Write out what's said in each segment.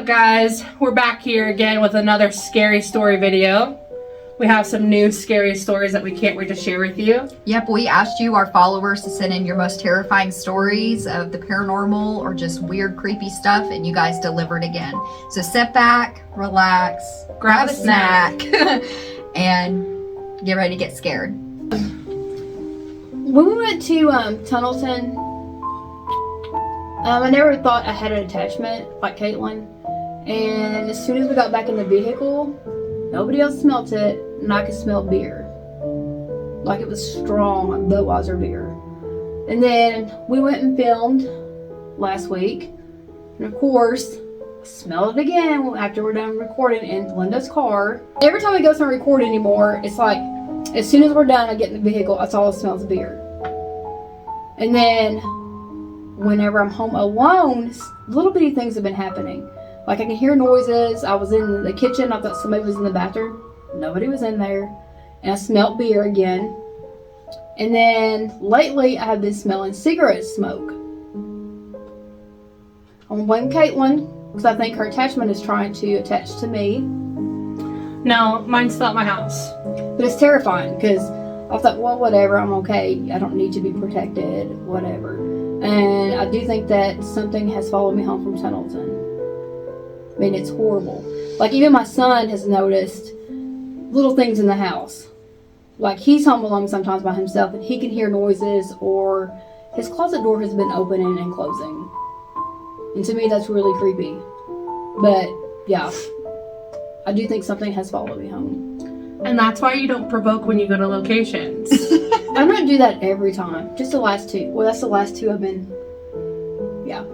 guys? We're back here again with another scary story video. We have some new scary stories that we can't wait to share with you. Yep, we asked you, our followers, to send in your most terrifying stories of the paranormal or just weird, creepy stuff, and you guys delivered again. So sit back, relax, grab a snack, and get ready to get scared. When we went to Tunnelton, I never thought I had an attachment like Caitlin, and as soon as we got back in the vehicle, nobody else smelt it, and I could smell beer. Like it was strong, like Budweiser beer. And then we went and filmed last week, and of course, smelled it again after we're done recording in Linda's car. Every time we go somewhere record anymore, it's like, as soon as we're done, I get in the vehicle, that's all it smells of beer. And then, whenever I'm home alone, little bitty things have been happening. Like I can hear noises. I was in the kitchen. I thought somebody was in the bathroom. Nobody was in there. And I smelled beer again. And then lately I have been smelling cigarette smoke. I'm going to blame Caitlin because I think her attachment is trying to attach to me. No, mine's still at my house. But it's terrifying because I thought, well, whatever. I'm okay. I don't need to be protected. Whatever. And I do think that something has followed me home from Tunnelton. I mean, it's horrible. Like, even my son has noticed little things in the house. Like, he's home alone sometimes by himself, and he can hear noises, or his closet door has been opening and closing. And to me, that's really creepy. But, yeah, I do think something has followed me home. And that's why you don't provoke when you go to locations. I'm going to do that every time. Just the last two. Well, that's the last two I've been... Yeah.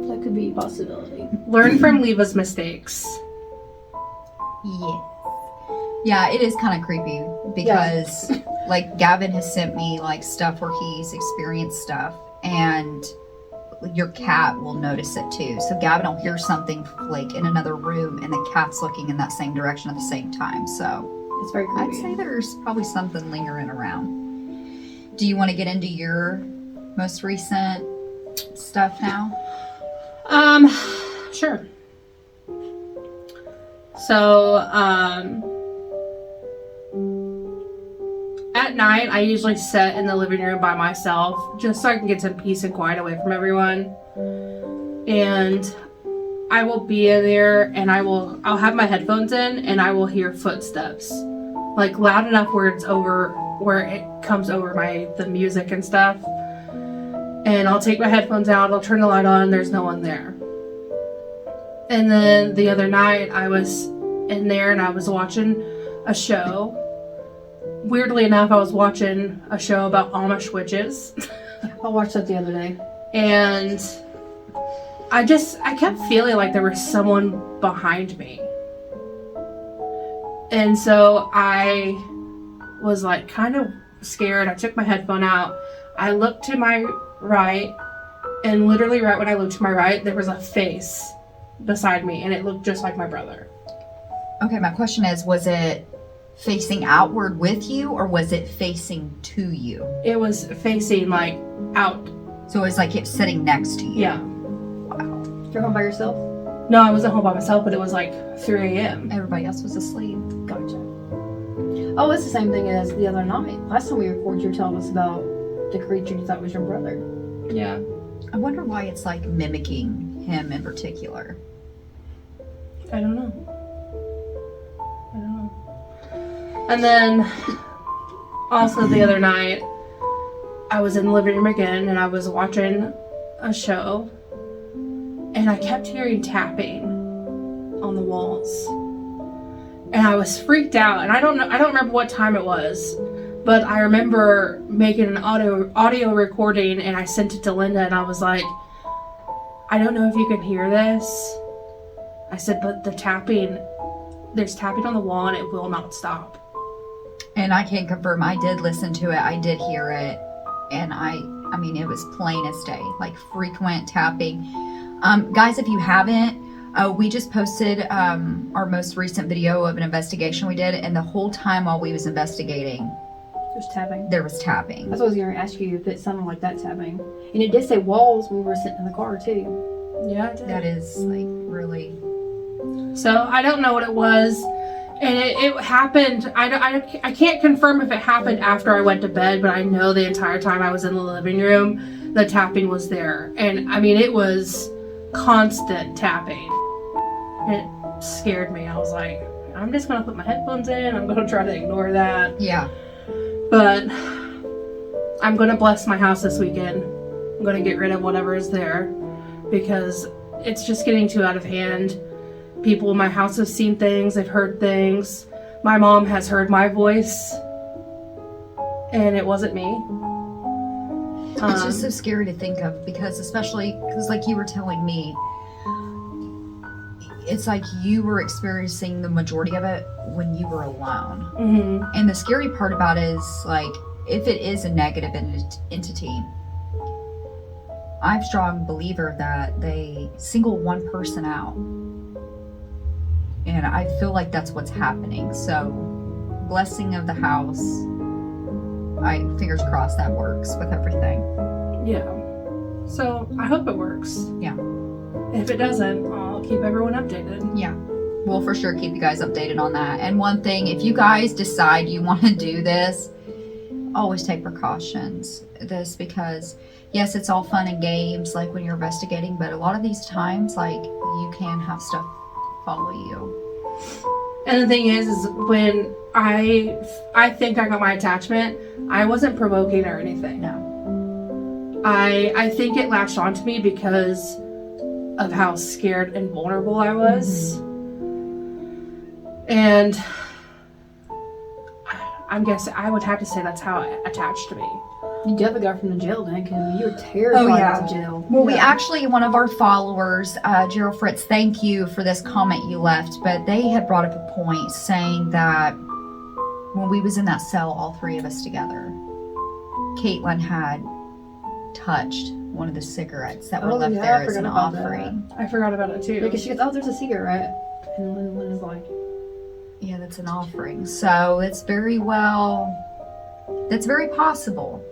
That could be a possibility. Learn from Leva's mistakes. Yeah, it is kind of creepy because, like, Gavin has sent me, like, stuff where he's experienced stuff, and your cat will notice it, too. So Gavin will hear something, like, in another room, and the cat's looking in that same direction at the same time, so... It's very creepy. I'd say there's probably something lingering around. Do you want to get into your most recent stuff now? Sure. So, at night, I usually sit in the living room by myself just so I can get some peace and quiet away from everyone. And I will be in there and I'll have my headphones in and I will hear footsteps. Like loud enough where it comes over the music and stuff. And I'll take my headphones out, I'll turn the light on, and there's no one there. And then the other night I was in there and I was watching a show. Weirdly enough, I was watching a show about Amish witches. I watched that the other day. And I kept feeling like there was someone behind me. And so I was like kind of scared. I took my headphone out. I looked to my right, and literally right when I looked to my right, there was a face beside me, and it looked just like my brother. Okay, my question is, was it facing outward with you, or was it facing to you? It was facing like out. So it was like it sitting next to you? Yeah. Wow. You're home by yourself? No, I wasn't home by myself, but it was like 3 a.m. Everybody else was asleep. Gotcha. Oh, it's the same thing as the other night. Last time we recorded, you were telling us about the creature you thought was your brother. Yeah. I wonder why it's like mimicking him in particular. I don't know. And then also the other night, I was in the living room again and I was watching a show and I kept hearing tapping on the walls. And I was freaked out, and I don't remember what time it was, but I remember making an audio recording and I sent it to Linda and I was like, I don't know if you can hear this. I said, but there's tapping on the wall and it will not stop. And I can confirm, I did listen to it, I did hear it, and I mean, it was plain as day, like frequent tapping. Guys, if you haven't, we just posted our most recent video of an investigation we did, and the whole time while we was investigating, There's tapping. there was tapping. That's what I was going to ask you if it sounded like that tapping. And it did say walls when we were sitting in the car, too. Yeah, it did. That is like really So I don't know what it was. And it happened, I can't confirm if it happened after I went to bed, but I know the entire time I was in the living room, the tapping was there. And I mean, it was constant tapping. It scared me. I was like, I'm just going to put my headphones in. I'm going to try to ignore that. Yeah. But I'm going to bless my house this weekend. I'm going to get rid of whatever is there because it's just getting too out of hand. People in my house have seen things, they've heard things. My mom has heard my voice, and it wasn't me. It's just so scary to think of because especially because like you were telling me, it's like you were experiencing the majority of it when you were alone. Mm-hmm. And the scary part about it is like, if it is a negative entity, I'm a strong believer that they single one person out. And I feel like that's what's happening. So, blessing of the house, fingers crossed that works with everything. Yeah. So, I hope it works. Yeah. If it doesn't, I'll keep everyone updated. Yeah. We'll for sure keep you guys updated on that. And one thing, if you guys decide you want to do this, always take precautions. Because, yes, it's all fun and games, like when you're investigating, but a lot of these times, like, you can have stuff follow you. And the thing is when I think I got my attachment, I wasn't provoking or anything. No. I think it latched onto me because of how scared and vulnerable I was. Mm-hmm. And I'm guessing I would have to say that's how it attached to me. You definitely got from the jail then, because you were terrified of the jail. Well, we actually, one of our followers, Gerald Fritz, thank you for this comment you left, but they had brought up a point saying that when we was in that cell, all three of us together, Caitlin had touched one of the cigarettes that were left there as an offering. I forgot about it too. Because she goes, oh, there's a cigarette. And Lynn is like, yeah, that's an offering. So it's very possible.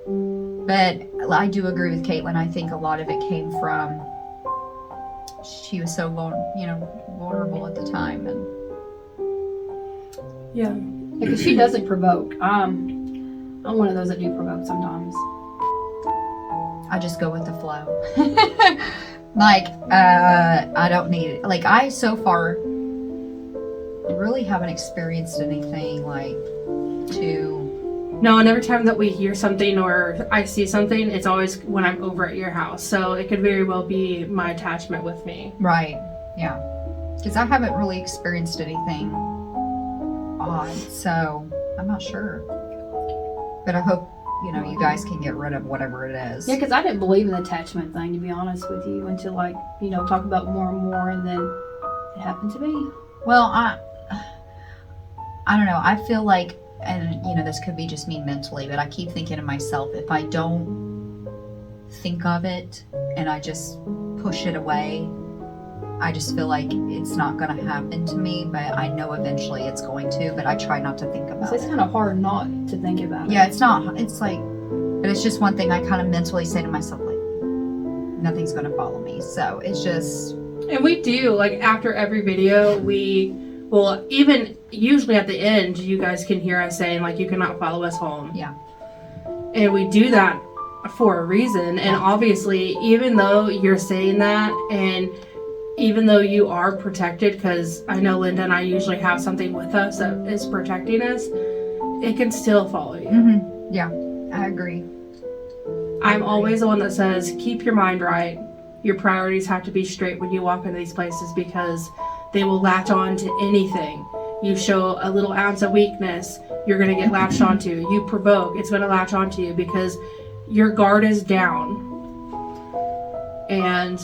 But I do agree with Caitlin. I think a lot of it came from she was so vulnerable at the time, and yeah, because she doesn't provoke. I'm one of those that do provoke sometimes. I just go with the flow. Like I don't need it. Like I so far really haven't experienced anything like to. No, and every time that we hear something or I see something, it's always when I'm over at your house. So it could very well be my attachment with me. Right. Yeah. Because I haven't really experienced anything odd, so I'm not sure. But I hope, you guys can get rid of whatever it is. Yeah, because I didn't believe in the attachment thing, to be honest with you, until talk about more and more, and then it happened to me. Well, I don't know. I feel like, and this could be just me mentally, but I keep thinking to myself, if I don't think of it and I just push it away, I just feel like it's not going to happen to me, but I know eventually it's going to, but I try not to think about it. It's kind of hard not to think about it. Yeah, it's not. It's like, but it's just one thing I kind of mentally say to myself, like, nothing's going to follow me. So it's just. And we do, like, after every video, well, even usually at the end, you guys can hear us saying, like, you cannot follow us home. Yeah. And we do that for a reason. And obviously, even though you're saying that, and even though you are protected, because I know Linda and I usually have something with us that is protecting us, it can still follow you. Mm-hmm. Yeah, I agree. I'm always the one that says, keep your mind right. Your priorities have to be straight when you walk into these places, because they will latch on to anything. You show a little ounce of weakness, you're going to get latched onto. You provoke, it's going to latch onto you because your guard is down. And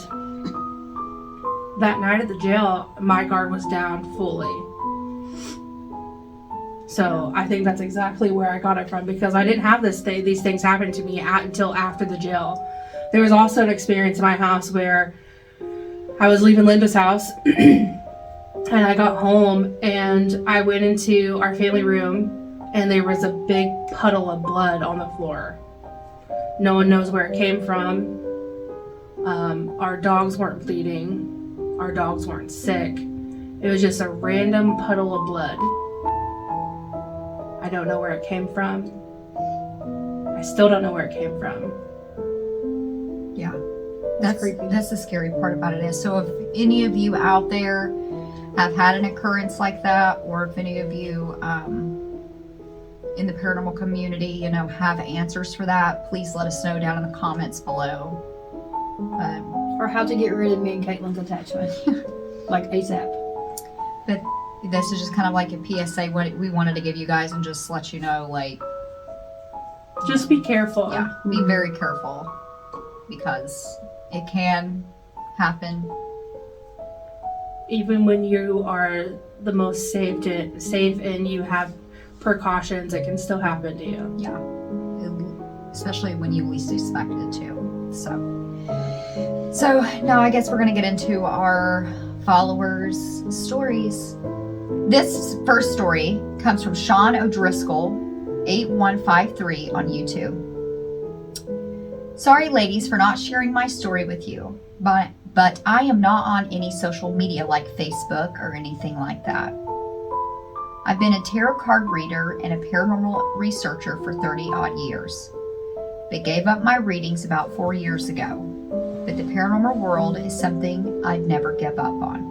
that night at the jail, my guard was down fully. So I think that's exactly where I got it from, because I didn't have these things happen to me until after the jail. There was also an experience in my house where I was leaving Linda's house and I got home and I went into our family room and there was a big puddle of blood on the floor. No one knows where it came from. Our dogs weren't bleeding. Our dogs weren't sick. It was just a random puddle of blood. I don't know where it came from. I still don't know where it came from. Yeah. That's creepy. That's the scary part about it is. So if any of you out there have had an occurrence like that, or if any of you in the paranormal community, you know, have answers for that, please let us know down in the comments below. Or how to get rid of me and Caitlin's attachment. Like ASAP. But this is just kind of like a PSA what we wanted to give you guys and just let you know, like, Just be careful. yeah, be very careful because it can happen. Even when you are the most safe and you have precautions, it can still happen to you. Yeah. Especially when you least expect it to. So now I guess we're going to get into our followers' stories. This first story comes from Sean O'Driscoll, 8153 on YouTube. Sorry, ladies, for not sharing my story with you, but I am not on any social media like Facebook or anything like that. I've been a tarot card reader and a paranormal researcher for 30 odd years, but gave up my readings about 4 years ago. But the paranormal world is something I'd never give up on.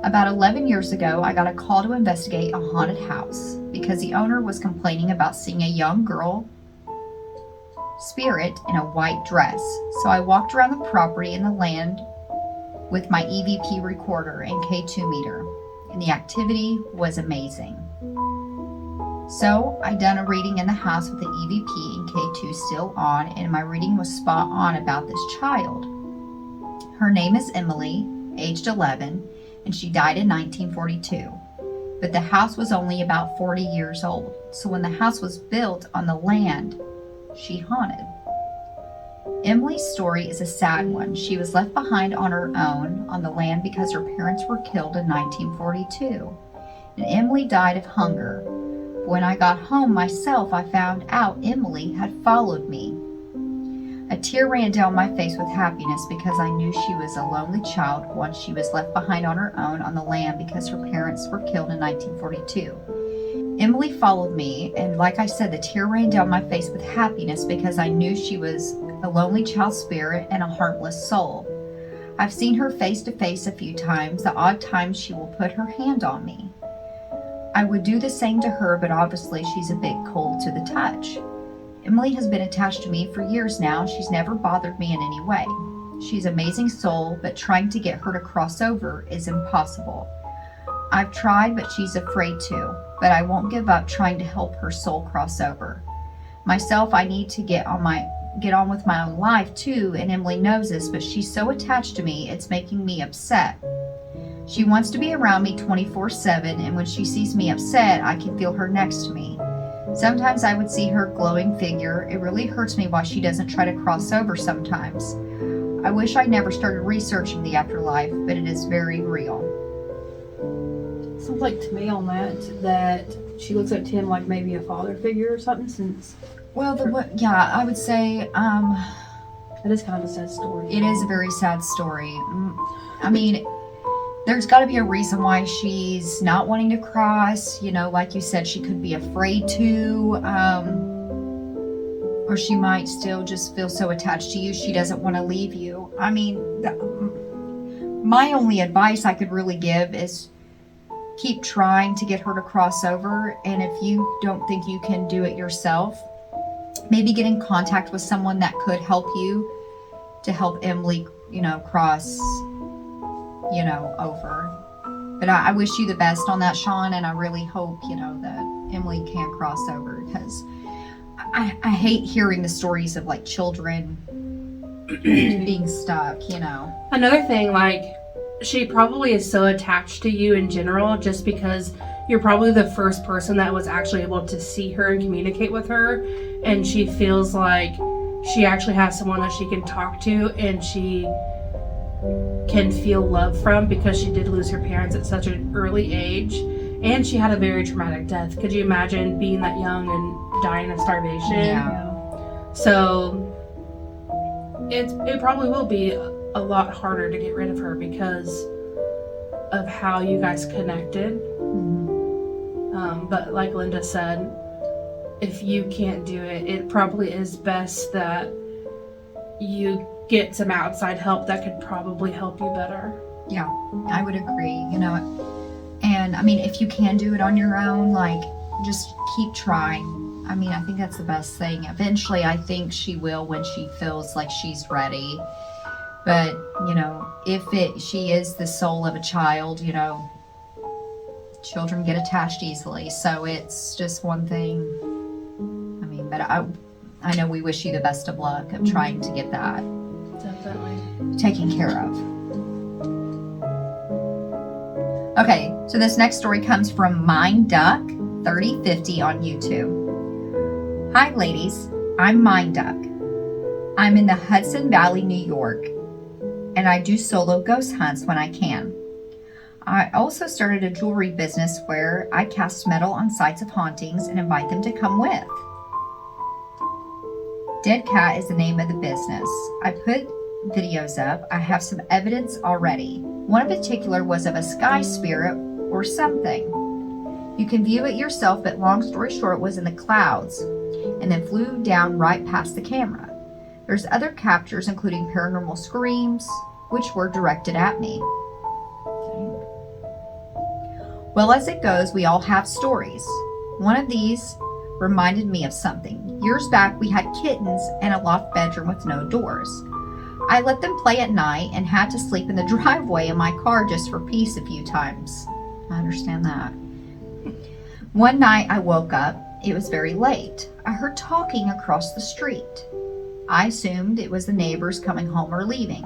About 11 years ago, I got a call to investigate a haunted house because the owner was complaining about seeing a young girl spirit in a white dress. So I walked around the property and the land with my EVP recorder and K2 meter, and the activity was amazing. So I done a reading in the house with the EVP and K2 still on, and my reading was spot on about this child. Her name is Emily, aged 11, and she died in 1942. But the house was only about 40 years old, so when the house was built on the land she haunted. Emily's story is a sad one. She was left behind on her own on the land because her parents were killed in 1942, and Emily died of hunger. When I got home myself, I found out Emily had followed me. A tear ran down my face with happiness because I knew she was a lonely child once she was left behind on her own on the land because her parents were killed in 1942. Emily followed me, and like I said, the tear ran down my face with happiness because I knew she was a lonely child spirit and a heartless soul. I've seen her face to face a few times, the odd times she will put her hand on me. I would do the same to her, but obviously she's a bit cold to the touch. Emily has been attached to me for years now, and she's never bothered me in any way. She's an amazing soul, but trying to get her to cross over is impossible. I've tried, but she's afraid to, but I won't give up trying to help her soul cross over. Myself, I need to get on with my own life too, and Emily knows this, but she's so attached to me, it's making me upset. She wants to be around me 24/7, and when she sees me upset, I can feel her next to me. Sometimes I would see her glowing figure. It really hurts me why she doesn't try to cross over sometimes. I wish I never started researching the afterlife, but it is very real. Sounds like to me on that she looks up to him like maybe a father figure or something since... Well, I would say That is kind of a sad story. it is a very sad story. I mean, there's got to be a reason why she's not wanting to cross. You know, like you said, she could be afraid to, or she might still just feel so attached to you she doesn't want to leave you. I mean, my only advice I could really give is keep trying to get her to cross over, and if you don't think you can do it yourself, maybe get in contact with someone that could help you to help Emily, cross, over. But I wish you the best on that, Sean, and I really hope, that Emily can cross over, because I hate hearing the stories of, like, children being stuck, Another thing, like, she probably is so attached to you in general just because you're probably the first person that was actually able to see her and communicate with her, and she feels like she actually has someone that she can talk to and she can feel love from, because she did lose her parents at such an early age, and she had a very traumatic death. Could you imagine being that young and dying of starvation? Yeah. So it probably will be a lot harder to get rid of her, because of how you guys connected. But like Linda said, if you can't do it, it probably is best that you get some outside help that could probably help you better. Yeah, I would agree, you know. And I mean, if you can do it on your own, like, just keep trying. I mean, I think that's the best thing. Eventually, I think she will when she feels like she's ready. But, you know, she is the soul of a child, you know, children get attached easily. So it's just one thing. I mean, but I know we wish you the best of luck of trying to get that Definitely taken care of. Okay, so this next story comes from MindDuck3050 on YouTube. Hi ladies, I'm MindDuck. I'm in the Hudson Valley, New York, and I do solo ghost hunts when I can. I also started a jewelry business where I cast metal on sites of hauntings and invite them to come with. Dead Cat is the name of the business. I put videos up. I have some evidence already. One in particular was of a sky spirit or something. You can view it yourself, but long story short, it was in the clouds and then flew down right past the camera. There's other captures, including paranormal screams, which were directed at me. Well, as it goes, we all have stories. One of these reminded me of something. Years back, we had kittens and a loft bedroom with no doors. I let them play at night and had to sleep in the driveway in my car just for peace a few times. I understand that. One night I woke up. It was very late. I heard talking across the street. I assumed it was the neighbors coming home or leaving.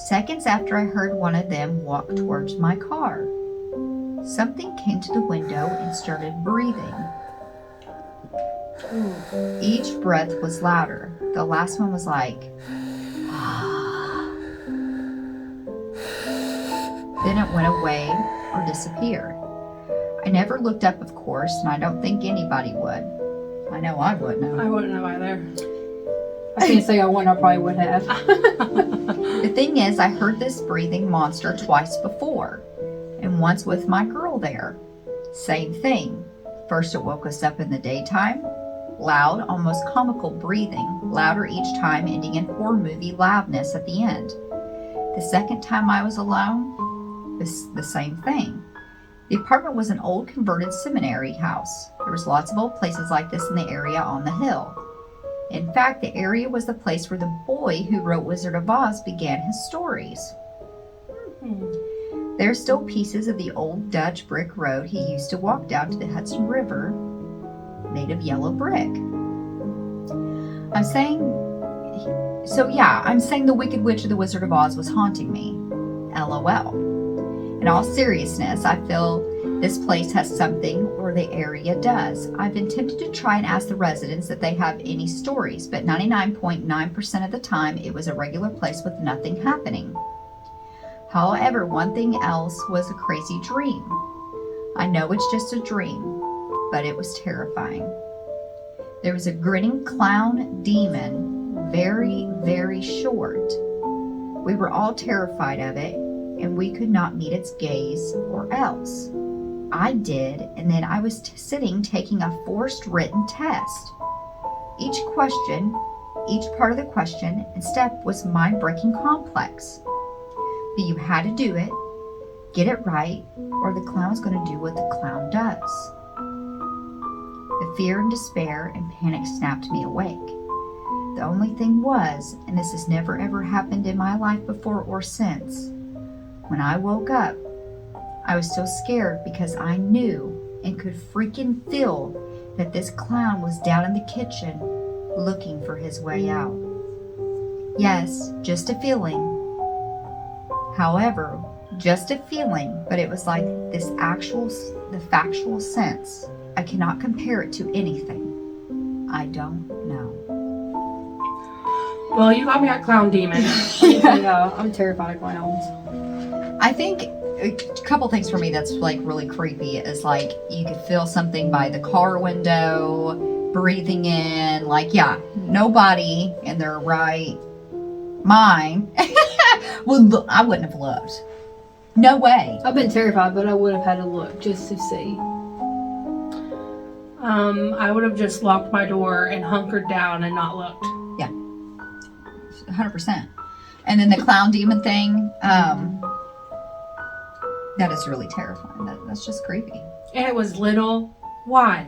Seconds after, I heard one of them walk towards my car. Something came to the window and started breathing. Each breath was louder. The last one was like, then it went away or disappeared. I never looked up, of course, and I don't think anybody would. I know I wouldn't have. I wouldn't have either. I can't say I wouldn't, I probably would have. The thing is, I heard this breathing monster twice before, and once with my girl there. Same thing. First it woke us up in the daytime. Loud, almost comical breathing, louder each time, ending in horror movie loudness at the end. The second time I was alone, the same thing. The apartment was an old converted seminary house. There was lots of old places like this in the area on the hill. In fact, the area was the place where the boy who wrote Wizard of Oz began his stories. There's still pieces of the old Dutch brick road he used to walk down to the Hudson River, made of yellow brick. I'm saying the Wicked Witch of the Wizard of Oz was haunting me. LOL. In all seriousness, I feel this place has something, or the area does. I've been tempted to try and ask the residents if they have any stories, but 99.9% of the time it was a regular place with nothing happening. However, one thing else was a crazy dream. I know it's just a dream, but it was terrifying. There was a grinning clown demon, very, very short. We were all terrified of it, and we could not meet its gaze, or else. I did, and then I was sitting taking a forced written test. Each part of the question and step was mind-breaking complex. But you had to do it, get it right, or the clown was going to do what the clown does. The fear and despair and panic snapped me awake. The only thing was, and this has never ever happened in my life before or since, when I woke up, I was still scared because I knew and could freaking feel that this clown was down in the kitchen looking for his way out. Yes, just a feeling. However, just a feeling, but it was like the factual sense. I cannot compare it to anything. I don't know. Well, you got me at clown demon. Yeah, I'm terrified of clowns. I think a couple things for me that's like really creepy is like you could feel something by the car window, breathing in, like, yeah, nobody in their right mind. Well, I wouldn't have looked. No way. I've been terrified, but I would have had to look just to see. I would have just locked my door and hunkered down and not looked. 100%. And then the clown demon thing, that is really terrifying. That's just creepy. And it was little. Why?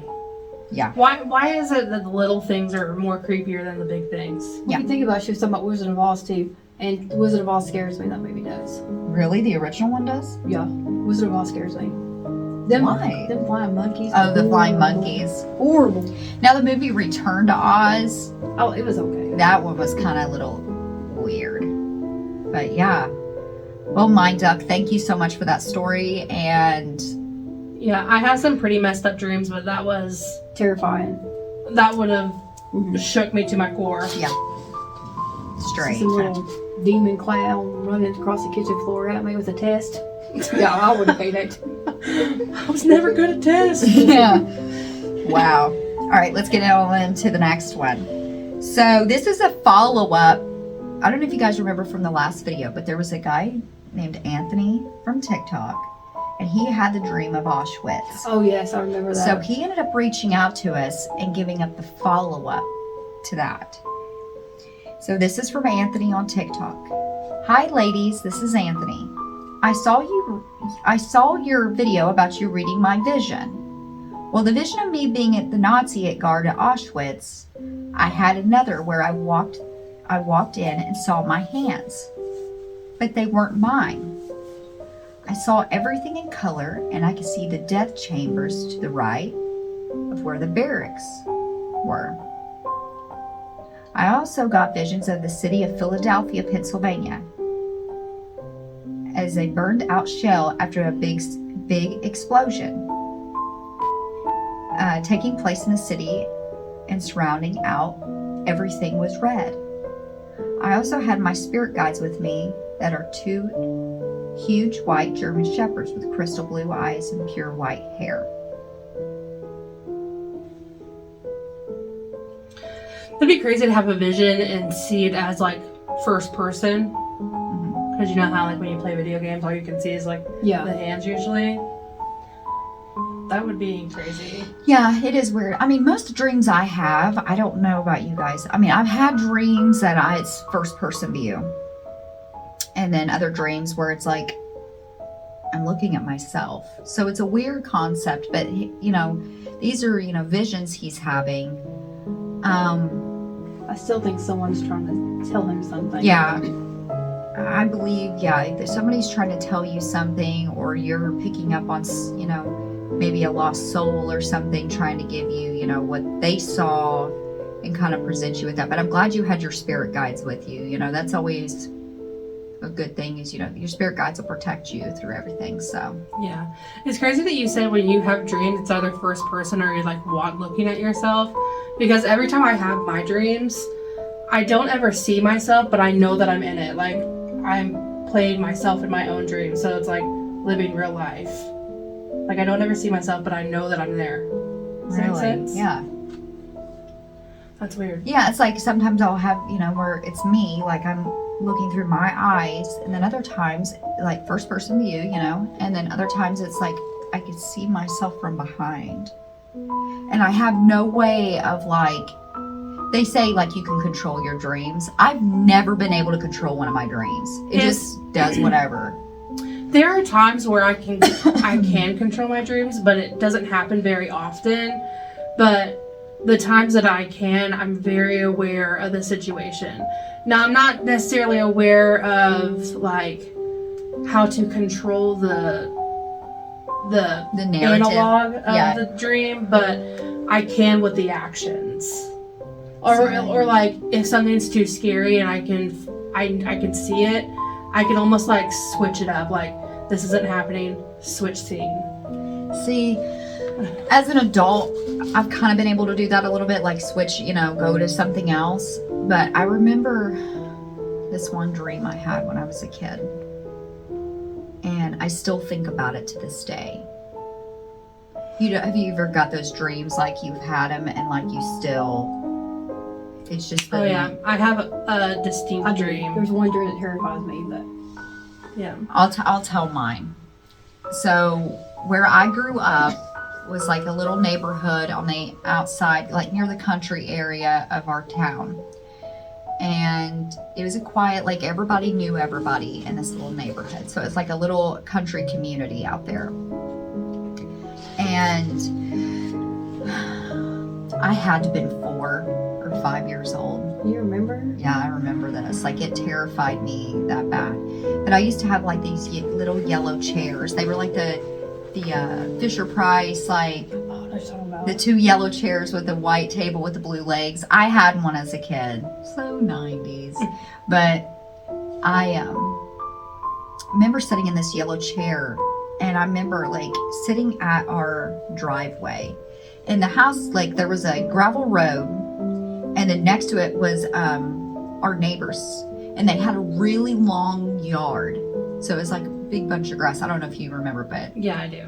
Yeah. Why is it that the little things are more creepier than the big things? Yeah. You can think about it, she was talking about Wizard of Oz too. And Wizard of Oz scares me, that movie does. Really? The original one does? Yeah. Wizard of Oz scares me. Why? Them flying monkeys. Oh, the flying monkeys. Horrible. Now the movie Return to Oz, Oh, it was okay. that one was kind of a little weird. But yeah. Well, Mind Duck, thank you so much for that story. And Yeah, I have some pretty messed up dreams, but that would have shook me to my core. yeah. Straight. Some little demon clown running across the kitchen floor at me with a test. Yeah, I would have paid it. I was never good at tests. Yeah. Wow. All right, let's get on into the next one. So this is a follow-up. I don't know if you guys remember from the last video, but there was a guy named Anthony from TikTok, and he had the dream of Auschwitz. Oh, yes, I remember that. So he ended up reaching out to us and giving up the follow-up to that. So this is from Anthony on TikTok. Hi ladies, this is Anthony. I saw your video about you reading my vision. Well, the vision of me being at the Nazi guard at Auschwitz, I had another where I walked in and saw my hands, but they weren't mine. I saw everything in color, and I could see the death chambers to the right of where the barracks were. I also got visions of the city of Philadelphia, Pennsylvania, as a burned out shell after a big explosion taking place in the city, and surrounding out everything was red. I also had my spirit guides with me that are two huge white German shepherds with crystal blue eyes and pure white hair. It'd be crazy to have a vision and see it as like first person. Because you know how like when you play video games, all you can see is like the hands usually. That would be crazy. Yeah, it is weird. I mean, most dreams I have, I don't know about you guys. I mean, I've had dreams that it's first person view. And then other dreams where it's like, I'm looking at myself. So it's a weird concept, but you know, these are, you know, visions he's having. I still think someone's trying to tell him something. Yeah. I believe, if somebody's trying to tell you something, or you're picking up on, you know, maybe a lost soul or something, trying to give you, you know, what they saw and kind of present you with that. But I'm glad you had your spirit guides with you. You know, that's always a good thing, is, you know, your spirit guides will protect you through everything. So yeah, it's crazy that you said when you have dreams, it's either first person or you're like looking at yourself. Because every time I have my dreams, I don't ever see myself, but I know that I'm in it. Like, I'm playing myself in my own dreams, so it's like living real life. Like, I don't ever see myself, but I know that I'm there. Does that make sense? Yeah. That's weird. Yeah, it's like sometimes I'll have, you know, where it's me, like I'm looking through my eyes, and then other times, like first person view, you know, and then other times it's like I can see myself from behind. And I have no way of like, they say like you can control your dreams. I've never been able to control one of my dreams. It just does whatever. There are times where I can control my dreams, but it doesn't happen very often. But the times that I can, I'm very aware of the situation. Now, I'm not necessarily aware of like how to control the narrative. analog of the dream, but I can with the actions. Or like if something's too scary and I can see it, I can almost like switch it up. Like, this isn't happening, switch scene. See, as an adult, I've kind of been able to do that a little bit, like switch, you know, go to something else. But I remember this one dream I had when I was a kid, and I still think about it to this day. Have you ever got those dreams like you've had them and like you still, it's just I have a distinct dream. There's one dream that terrifies me, but Yeah. I'll tell mine. So where I grew up was like a little neighborhood on the outside, like near the country area of our town. And it was a quiet, like everybody knew everybody in this little neighborhood. So it's like a little country community out there. And I had to have been 4 or 5 years old. You remember? Yeah, I remember this. Like, it terrified me that bad. But I used to have like these little yellow chairs. They were like the Fisher Price, like Oh, they're talking about. the 2 yellow chairs with the white table with the blue legs. I had one as a kid. So 90s. But I remember sitting in this yellow chair, and I remember like sitting at our driveway. In the house, like there was a gravel road, and then next to it was our neighbors, and they had a really long yard. So it was like a big bunch of grass. I don't know if you remember, but Yeah, I do.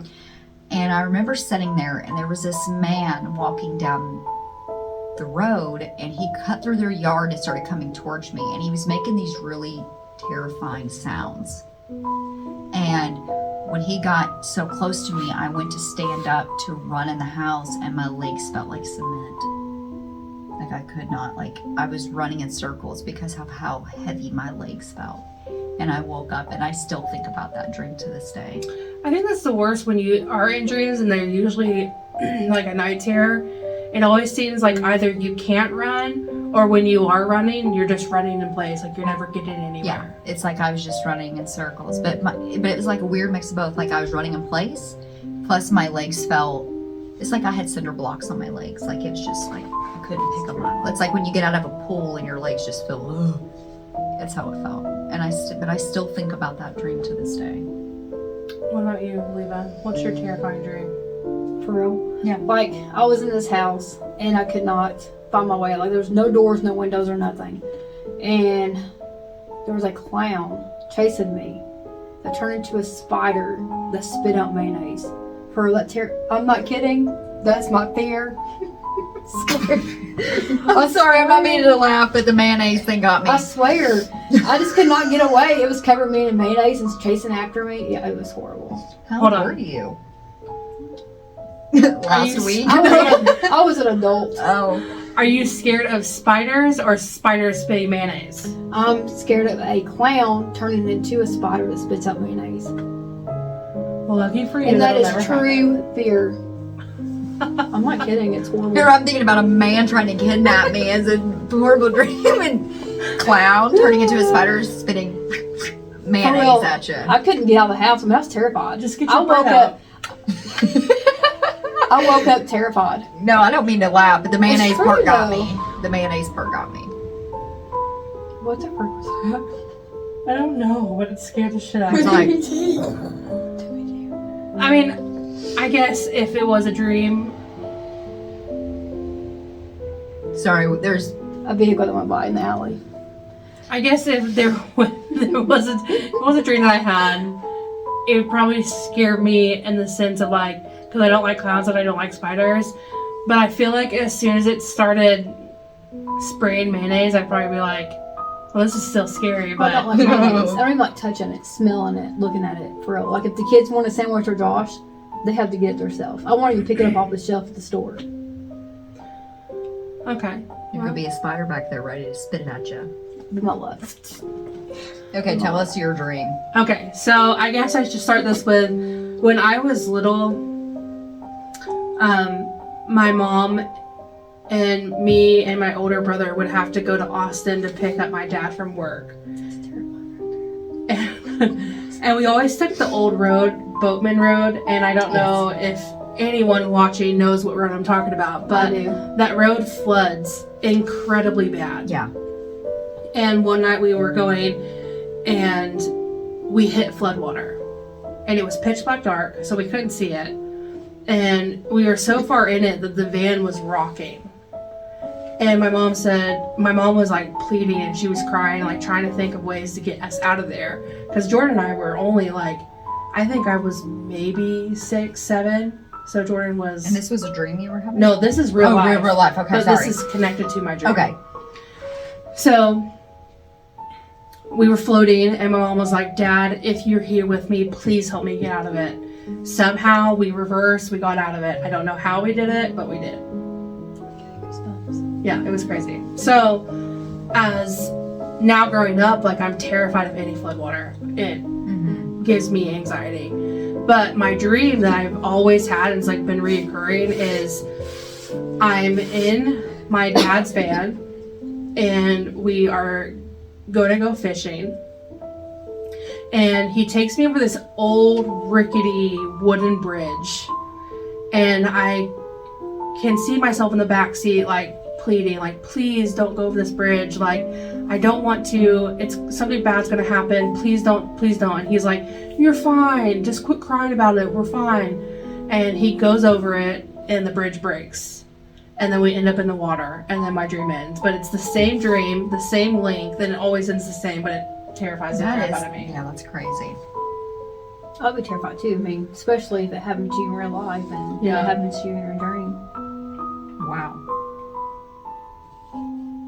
and I remember sitting there, and there was this man walking down the road, and he cut through their yard and started coming towards me, and he was making these really terrifying sounds. And when he got so close to me, I went to stand up to run in the house, and my legs felt like cement. Like I could not, like I was running in circles because of how heavy my legs felt. And I woke up, and I still think about that dream to this day. I think that's the worst when you are in dreams and they're usually like a night terror. It always seems like either you can't run, or when you are running, you're just running in place, like you're never getting anywhere. Yeah, it's like I was just running in circles, but it was like a weird mix of both. Like I was running in place, plus my legs felt. It's like I had cinder blocks on my legs. Like it was just like I couldn't pick them up. It's like when you get out of a pool and your legs just feel. Ugh. That's how it felt, and but I still think about that dream to this day. What about you, Leva? What's your terrifying dream? For real? Yeah. Like, I was in this house, and I could not find my way. Like, there was no doors, no windows, or nothing. And there was a clown chasing me that turned into a spider that spit out mayonnaise. I'm not kidding. That's my fear. I'm sorry, I'm not meaning to laugh, but the mayonnaise thing got me. I swear. I just could not get away. It was covering me in mayonnaise and chasing after me. Yeah, it was horrible. How Hold old on. were you? Last week? I was an adult. Oh. Are you scared of spiders or spiders spitting mayonnaise? I'm scared of a clown turning into a spider that spits out mayonnaise. Well, lucky for you, And that that'll is never true fear. I'm not kidding. It's horrible. Here I'm thinking about a man trying to kidnap me as a horrible dream, and clown turning into a spider spitting mayonnaise at you. I couldn't get out of the house. I mean, I was terrified. Just get I your woke breath out. up. I woke up terrified. No, I don't mean to laugh, but the mayonnaise true, part got though. me. The mayonnaise part got me. What the frick was I don't know, but it scared the shit out It's of like, that? I mean, I guess if it was a dream, sorry, there's A vehicle that went by in the alley. I guess if there was a dream that I had, it would probably scare me in the sense of like, because I don't like clowns and I don't like spiders. But I feel like as soon as it started spraying mayonnaise, I'd probably be like, well, this is still scary, I but don't like mayonnaise. I don't even like touching it, smelling it, looking at it. For real. Like if the kids want a sandwich or Josh, they have to get it themselves. I want to pick it up off the shelf at the store. okay. there could be a spider back there ready to spit it at you. Be my luck. Okay, tell us your dream. Okay, so I guess I should start this with when I was little, my mom and me and my older brother would have to go to Austin to pick up my dad from work. And we always took the old road, Boatman Road, and I don't know if anyone watching knows what road I'm talking about, but I do. that road floods incredibly bad. Yeah. And one night we were going and we hit floodwater. And it was pitch black dark, so we couldn't see it. And we were so far in it that the van was rocking. And my mom was like pleading and she was crying, like trying to think of ways to get us out of there. Because Jordan and I were only like, I think I was maybe 6, 7. So Jordan was... And this was a dream you were having? No, this is real life. Real life. Okay, But sorry. this is connected to my dream. Okay. So we were floating, and my mom was like, Dad, if you're here with me, please help me get out of it. Somehow we reversed, we got out of it. I don't know how we did it, but we did. Yeah, it was crazy. So, as now growing up, like, I'm terrified of any floodwater. It gives me anxiety. But my dream that I've always had, and it's like been reoccurring, is I'm in my dad's van and we are going to go fishing. And he takes me over this old rickety wooden bridge. And I can see myself in the back seat, like, pleading, like, please don't go over this bridge. Like, I don't want to. It's something bad's gonna happen. Please don't. Please don't. And he's like, you're fine. Just quit crying about it. We're fine. And he goes over it, and the bridge breaks. And then we end up in the water, and then my dream ends. But it's the same dream, the same length, and it always ends the same, but it terrifies the crap out of me. Yeah, that's crazy. I'll be terrified too. I mean, especially if it happened to you in real life and it happens to you in your dream. Wow.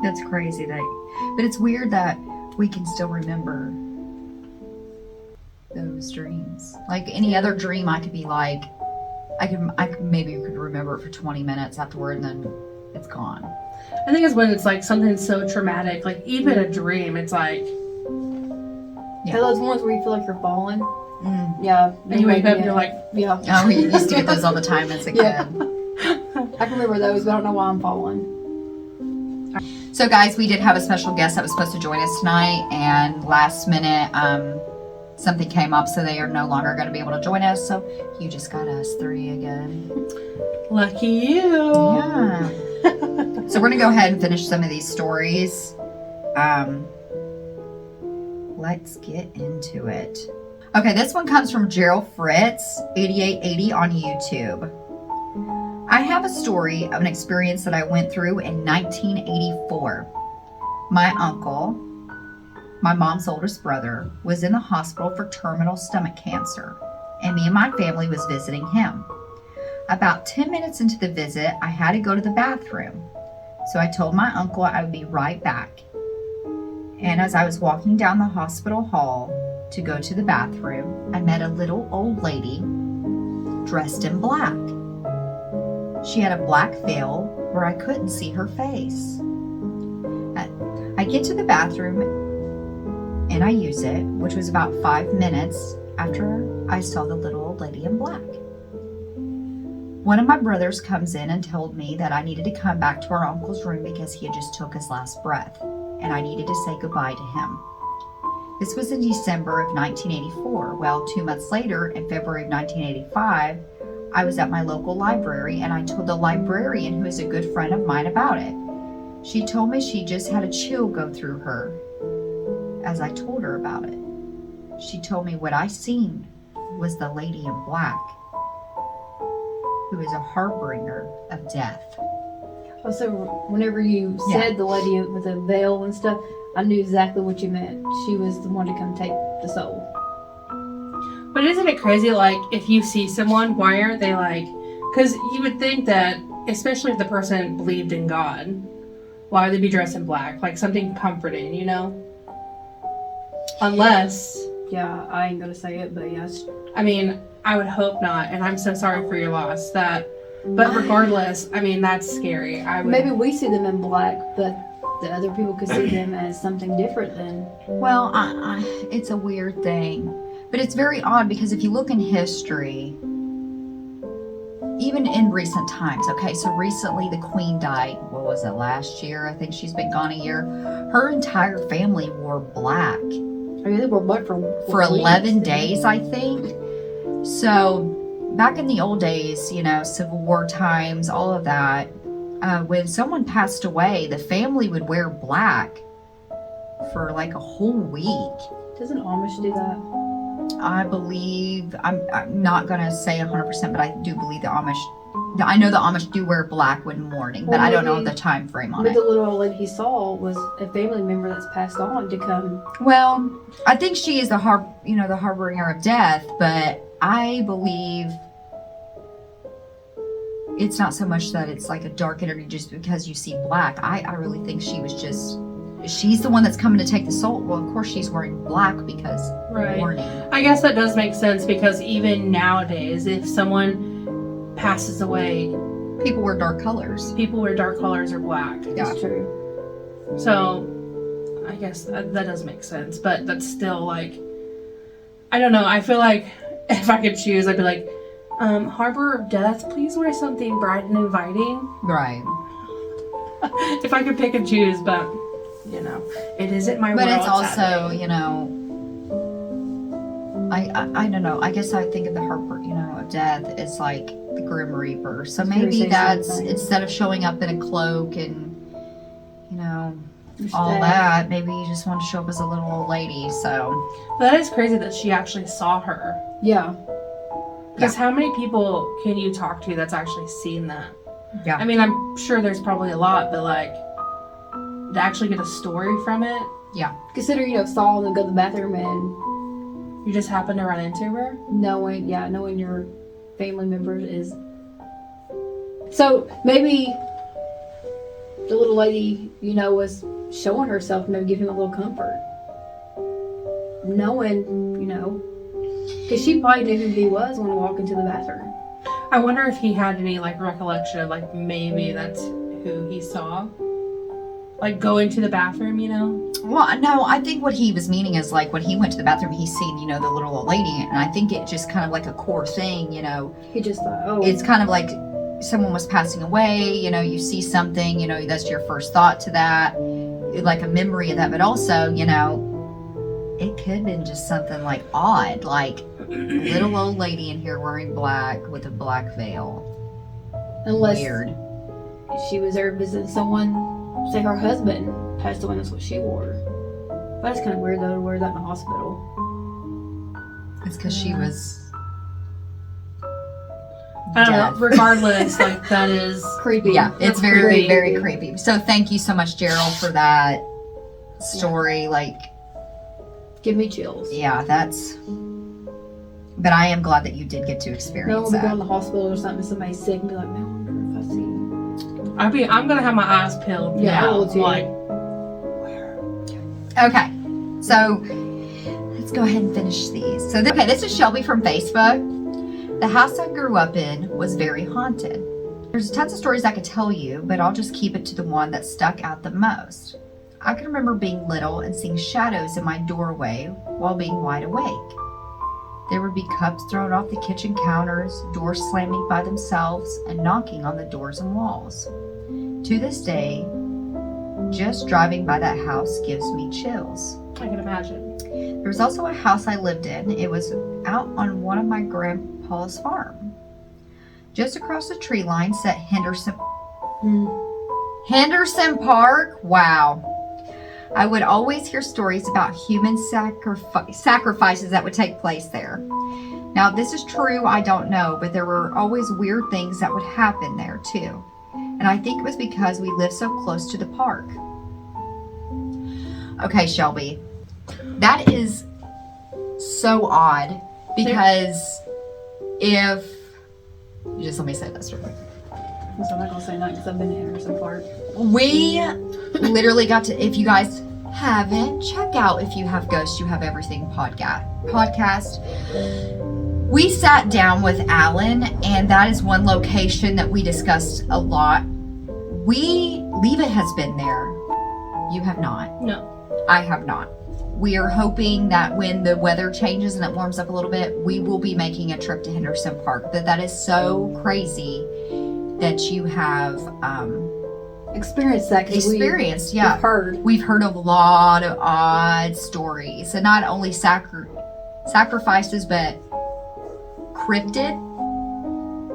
That's crazy but it's weird that we can still remember those dreams. Like any other dream, I could be like, I could maybe remember it for 20 minutes afterward, and then it's gone. I think it's when it's like something so traumatic, like even a dream, it's like, Yeah, those ones where you feel like you're falling. Yeah. And you wake up and you're like, yeah. Oh, we used to get those all the time as a kid. I can remember those, but I don't know why I'm falling. So guys, we did have a special guest that was supposed to join us tonight, and last minute something came up, so they are no longer going to be able to join us. So you just got us three again. Lucky you. Yeah. So we're going to go ahead and finish some of these stories. Let's get into it. Okay, this one comes from Gerald Fritz, 8880 on YouTube. I have a story of an experience that I went through in 1984. My uncle, my mom's oldest brother, was in the hospital for terminal stomach cancer, and me and my family was visiting him. About 10 minutes into the visit, I had to go to the bathroom. So I told my uncle I would be right back. And as I was walking down the hospital hall to go to the bathroom, I met a little old lady dressed in black. She had a black veil where I couldn't see her face. I get to the bathroom and I use it, which was about 5 minutes after I saw the little old lady in black. One of my brothers comes in and told me that I needed to come back to our uncle's room because he had just took his last breath, and I needed to say goodbye to him. This was in December of 1984. Well, 2 months later, in February of 1985, I was at my local library, and I told the librarian, who is a good friend of mine, about it. She told me she just had a chill go through her as I told her about it. She told me what I seen was the lady in black, who is a harbinger of death. Oh, so whenever you said the lady with the veil and stuff, I knew exactly what you meant. She was the one to come take the soul. But isn't it crazy, like, if you see someone, why aren't they like, because you would think that, especially if the person believed in God, why would they be dressed in black? Like something comforting, you know? Unless... Yeah, I ain't gonna say it, but yes. I mean, I would hope not, and I'm so sorry for your loss. But regardless, I mean, that's scary. Maybe we see them in black, but the other people could see them as something different then. Well, it's a weird thing. But it's very odd because if you look in history, even in recent times, okay, so recently the Queen died, what was it, last year? I think she's been gone a year. Her entire family wore black. I mean, they were black for 11 weeks, days, I think. So back in the old days, you know, Civil War times, all of that, when someone passed away, the family would wear black for like a whole week. Doesn't Amish do that? I believe, I'm not going to say 100%, but I do believe the Amish, I know the Amish do wear black when mourning, but I don't know the time frame on it. The little old lady he saw was a family member that's passed on to come. Well, I think she is the harbinger of death, but I believe it's not so much that it's like a dark energy just because you see black. I really think she was just she's the one that's coming to take the soul. Well, of course she's wearing black because warning. I guess that does make sense because even nowadays, if someone passes away, People wear dark colors. people wear dark colors or black. Yeah. That's true. So, I guess that does make sense. But that's still like, I don't know. I feel like if I could choose, I'd be like, Harbor of Death, please wear something bright and inviting. Right. If I could pick and choose, but, you know, it isn't my But world. it's also, sadly. you know, I don't know. I guess I think of the Harbor, of Death as like the Grim Reaper. So maybe that's, instead of showing up in a cloak and, all that, maybe you just want to show up as a little old lady. So That is crazy that she actually saw her. Yeah. Because how many people can you talk to that's actually seen that? yeah. I mean, I'm sure there's probably a lot, but like, to actually get a story from it, Consider, Saul and go to the bathroom and you just happen to run into her. knowing your family members is. So maybe the little lady, was showing herself and maybe give him a little comfort. Knowing, because she probably knew who he was when he walked into the bathroom. I wonder if he had any like recollection of like maybe that's who he saw. Like going to the bathroom, Well, no, I think what he was meaning is like when he went to the bathroom, he's seen, the little old lady. And I think it just kind of like a core thing, He just thought, oh. It's kind of like someone was passing away, you see something, that's your first thought to that, like a memory of that. But also, it could have been just something like odd, like little old lady in here wearing black with a black veil. Unless Weird. she was there visiting someone, say her husband passed away, that's what she wore. But it's kind of weird though to wear that in the hospital. It's because she was. I don't dead. know. Regardless, like that is Creepy. Yeah, it's That's very, creepy. very creepy. So thank you so much, Gerald, for that story. Like, Give me chills. yeah, that's. But I am glad that you did get to No, experience we'll be going that. to the hospital or something, somebody's sick, and be like, man, I wonder if I see. I'm gonna have my eyes peeled Yeah, I now. will too. Like, Okay, so let's go ahead and finish these. So, this is Shelby from Facebook. The house I grew up in was very haunted. There's tons of stories I could tell you, but I'll just keep it to the one that stuck out the most. I can remember being little and seeing shadows in my doorway while being wide awake. There would be cups thrown off the kitchen counters, doors slamming by themselves, and knocking on the doors and walls. To this day, just driving by that house gives me chills. I can imagine. There was also a house I lived in. It was out on one of my grandpa's farm. Just across the tree line sat Henderson Park. Wow. I would always hear stories about human sacrifices that would take place there. Now, if this is true, I don't know, but there were always weird things that would happen there too. And I think it was because we lived so close to the park. Okay, Shelby. That is so odd because if... Just let me say this real quick. So I'm not going to say that because I've been to Anderson Park. We literally got to, if you guys haven't, check out If You Have Ghosts, You Have Everything podcast. We sat down with Alan, and that is one location that we discussed a lot. Leva has been there. You have not. No. I have not. We are hoping that when the weather changes and it warms up a little bit, we will be making a trip to Henderson Park. That is so crazy that you have Experienced that because experienced. we've heard. We've heard of a lot of odd stories, and not only sacrifices, but cryptid.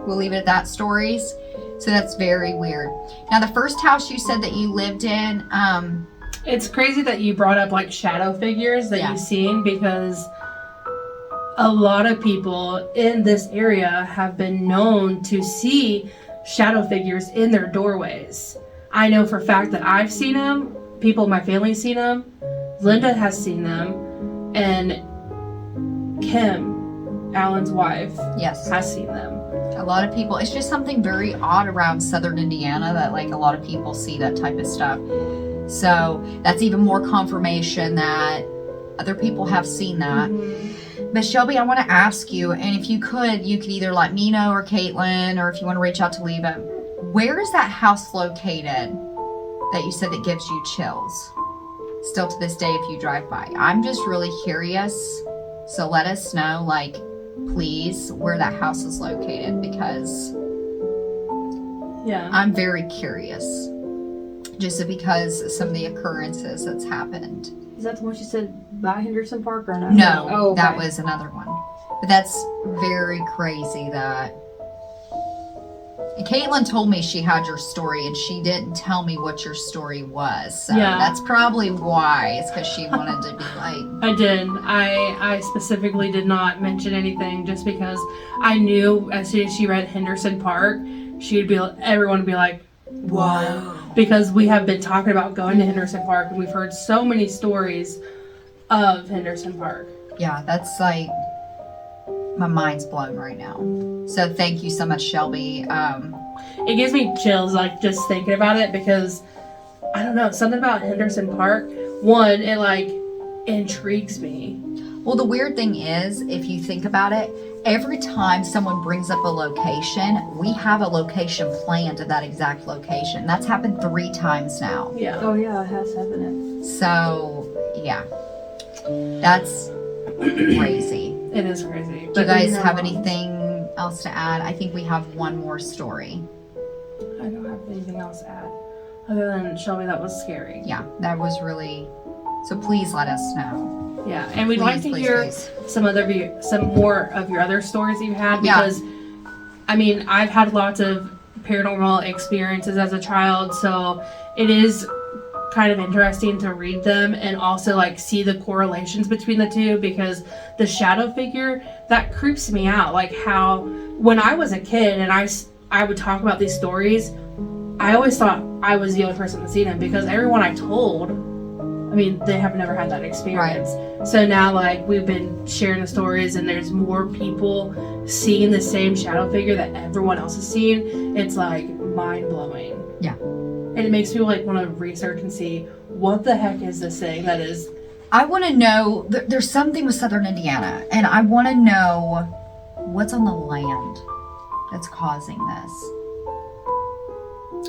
We'll leave it at that. Stories. So that's very weird. Now, the first house you said that you lived in, It's crazy that you brought up like shadow figures that you've seen because a lot of people in this area have been known to see shadow figures in their doorways. I know for a fact that I've seen them. People in my family's seen them. Linda has seen them. And Kim, Alan's wife, yes, has seen them. a lot of people. It's just something very odd around Southern Indiana that like a lot of people see that type of stuff. So that's even more confirmation that other people have seen that. But Shelby, I want to ask you, and if you could either let me know or Caitlin, or if you want to reach out to Leva, where is that house located that you said that gives you chills? Still to this day, if you drive by. I'm just really curious. So let us know, like, please, where that house is located, because I'm very curious. Just because of some of the occurrences that's happened. Is that the one she said by Henderson Park or no? No, oh, okay. That was another one. But that's very crazy that... And Caitlin told me she had your story, and she didn't tell me what your story was. So that's probably why. It's because she wanted to be like... I did. I specifically did not mention anything just because I knew as soon as she read Henderson Park, everyone would be like, whoa. Because we have been talking about going to Henderson Park, and we've heard so many stories of Henderson Park. Yeah, that's like... My mind's blown right now. So thank you so much, Shelby. It gives me chills, like, just thinking about it, because, I don't know, something about Henderson Park, one, it, like, intrigues me. Well, the weird thing is, if you think about it, every time someone brings up a location, we have a location planned at that exact location. That's happened 3 times now. Yeah. Oh, yeah, it has happened. So, yeah. That's crazy. It is crazy. Do you guys have anything else to add? I think we have one more story. I don't have anything else to add. Other than, Shelby, that was scary. Yeah, that was really... So please let us know. Yeah, and we'd like to hear some more of your other stories you've had, because, I mean, I've had lots of paranormal experiences as a child, so it is kind of interesting to read them and also, like, see the correlations between the two, because the shadow figure, that creeps me out. Like, how when I was a kid and I would talk about these stories, I always thought I was the only person that seen them, because everyone I told, I mean, they have never had that experience. Right. So now, like, we've been sharing the stories, and there's more people seeing the same shadow figure that everyone else has seen. It's, like, mind-blowing. Yeah. And it makes me, like, want to research and see, what the heck is this thing that is... I want to know, there's something with southern Indiana, and I want to know what's on the land that's causing this.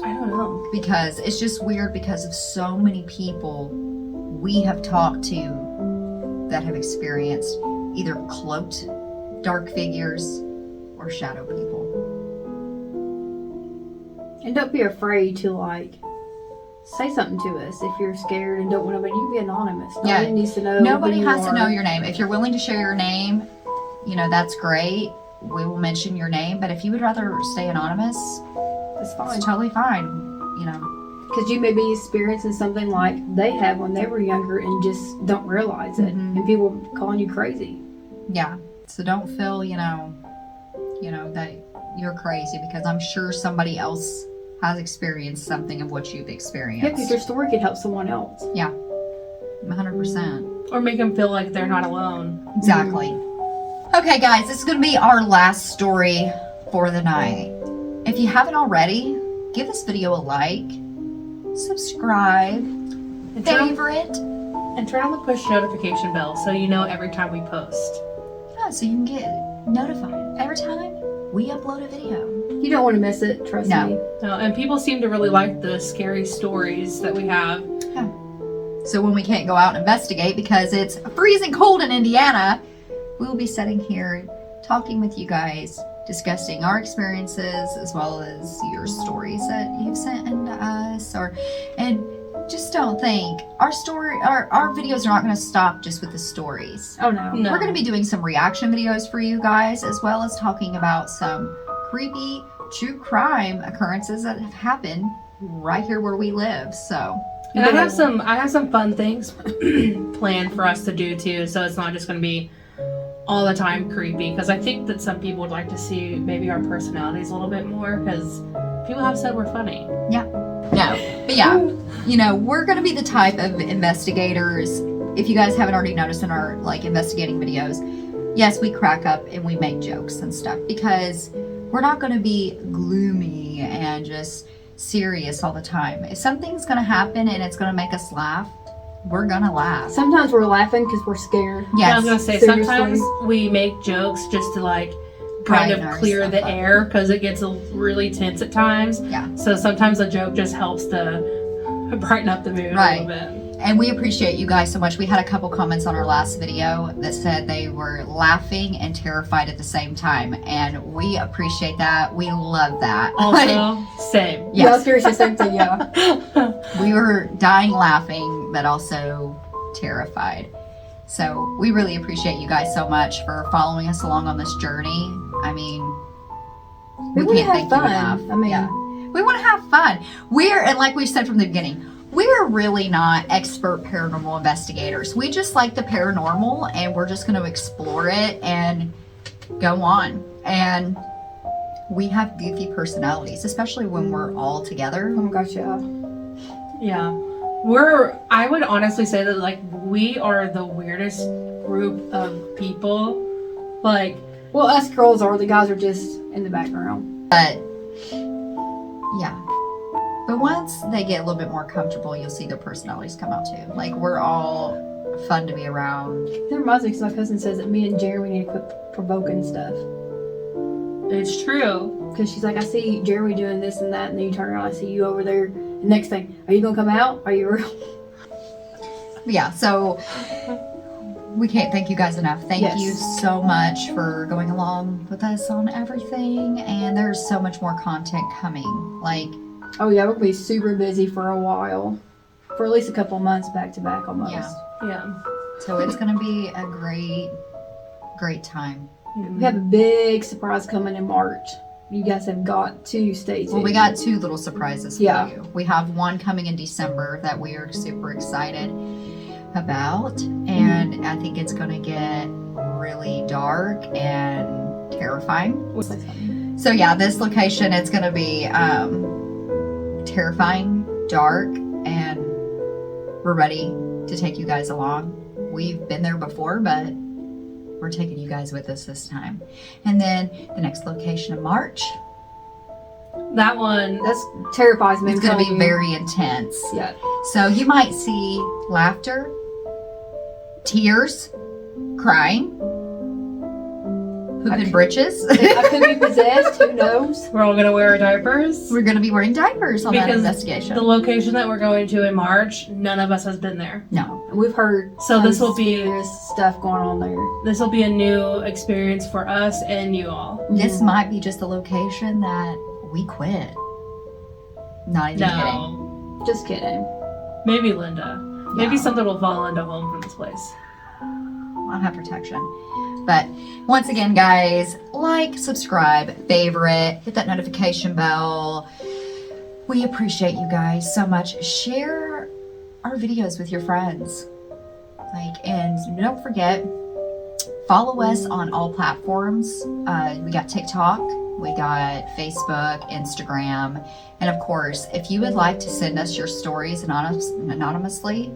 I don't know. Because it's just weird, because of so many people we have talked to that have experienced either cloaked dark figures or shadow people. And don't be afraid to, like, say something to us if you're scared and don't want to, but you can be anonymous. Nobody needs to know. Nobody has to know your name. If you're willing to share your name, that's great. We will mention your name. But if you would rather stay anonymous, that's fine. It's totally fine, Because you may be experiencing something like they have when they were younger and just don't realize it. Mm-hmm. And people calling you crazy. Yeah. So don't feel, that you're crazy, because I'm sure somebody else has experienced something of what you've experienced. Yeah, because your story could help someone else. Yeah. 100%. Or make them feel like they're not alone. Exactly. Okay, guys, this is going to be our last story for the night. If you haven't already, give this video a like, subscribe, favorite, and turn on the push notification bell so you know every time we post. Yeah, so you can get notified every time we upload a video. You don't want to miss it, trust me. No, and people seem to really like the scary stories that we have. Yeah. So when we can't go out and investigate because it's freezing cold in Indiana, we will be sitting here talking with you guys, discussing our experiences as well as your stories that you've sent in to us. And just don't think our videos are not going to stop just with the stories. Oh no. We're going to be doing some reaction videos for you guys, as well as talking about some creepy true crime occurrences that have happened right here where we live. So, and I have some fun things planned for us to do too, so it's not just going to be all the time creepy, because I think that some people would like to see maybe our personalities a little bit more, because people have said we're funny. Yeah. No. But yeah, we're going to be the type of investigators, if you guys haven't already noticed in our investigating videos, yes, we crack up and we make jokes and stuff, because we're not going to be gloomy and just, serious all the time. If something's going to happen and it's going to make us laugh, we're going to laugh. Sometimes we're laughing because we're scared. Yes. I was gonna say Seriously. sometimes we make jokes just to like kind Brighten of our clear the stuff up. air because it gets really tense at times. Yeah. So sometimes a joke just helps to brighten up the mood Right. a little bit. And we appreciate you guys so much. We had a couple comments on our last video that said they were laughing and terrified at the same time. And we appreciate that. We love that. Also, same. Yeah, I was Yes. curious the same thing, yeah. We were dying laughing, but also terrified. So we really appreciate you guys so much for following us along on this journey. I mean, we wanna can't have thank you fun. enough. I mean- Yeah. We want to have fun. And like we've said from the beginning, we're really not expert paranormal investigators. We just like the paranormal, and we're just going to explore it and go on. And we have goofy personalities, especially when we're all together. Oh my gosh, yeah. Yeah. I would honestly say that like we are the weirdest group of people. Like, Well, us girls are. The guys are just in the background. But yeah. But once they get a little bit more comfortable, you'll see their personalities come out too. Like, we're all fun to be around. That reminds me because my cousin says that me and Jeremy need to quit provoking stuff. it's true. Because she's like, I see Jeremy doing this and that, and then you turn around, I see you over there. And next thing, are you gonna come out? Are you real? Yeah, so we can't thank you guys enough. Thank Yes. you so much for going along with us on everything. And there's so much more content coming. Like, Oh yeah, we're gonna be super busy for a while, for at least a couple months back to back almost. Yeah. Yeah. so it's going to be a great time. We have a big surprise coming in March. You guys have got to stay tuned. Well, we got two little surprises for Yeah. you. We have one coming in December that we are super excited about. And I think it's going to get really dark and terrifying. Say something. So yeah, this location, it's going to be terrifying, dark, and we're ready to take you guys along. We've been there before, but we're taking you guys with us this time. And then the next location in March, That one. That terrifies me. it's I'm going to telling be you. very intense. Yeah. So you might see laughter, tears, crying, pooping britches. I could be possessed. Who knows? We're all gonna wear our diapers. We're going to be wearing diapers on that Because investigation. The location that we're going to in March, none of us has been there. No. We've heard So this some will be- serious stuff going on there. This will be a new experience for us and you all. This might be just a location that we quit. Not even kidding. No. Just kidding. Maybe Linda. Maybe Yeah. something will fall into home from this place. I'll have protection. But once again, guys, like, subscribe, favorite, hit that notification bell. We appreciate you guys so much. Share our videos with your friends. And don't forget, follow us on all platforms. We got TikTok, we got Facebook, Instagram, and of course, if you would like to send us your stories anonymously,